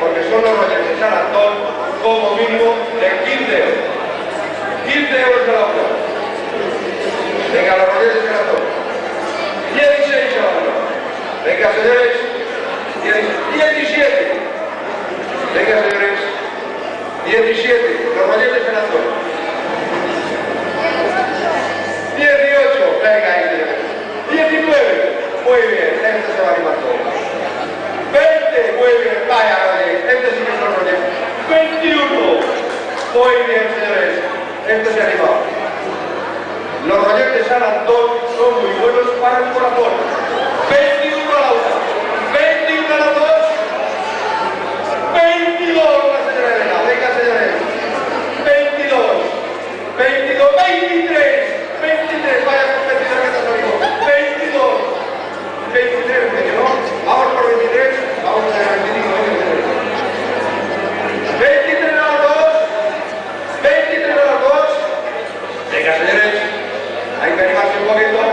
porque son los rollos de San Antón, como mínimo de 15 euros. 15 euros cada uno. Venga, los rollos de San Antón. 16 cada uno. Venga, señores. 17. Venga, señores. 17. Los rollos de San Antón. 18. Venga, ahí, señores. 19. Muy bien. Este se va a animar todo. 20. Muy bien. Vaya, Roger. Este sí que es el Roger. 21. Muy bien, señores. Este se ha animado. Los rollos de San Antón son muy buenos para el corazón. 21 a la 1. 21 a la 2. 22 la señora Elena. Venga, señores. 22. 22. 23. 23. Vaya competidor que te ha salido. 22. 23. ¿No? Vamos por 23. Vamos a ver 25. 23 a las 2. 23 a las 2. Venga, señores. Hay que animarse un poquito.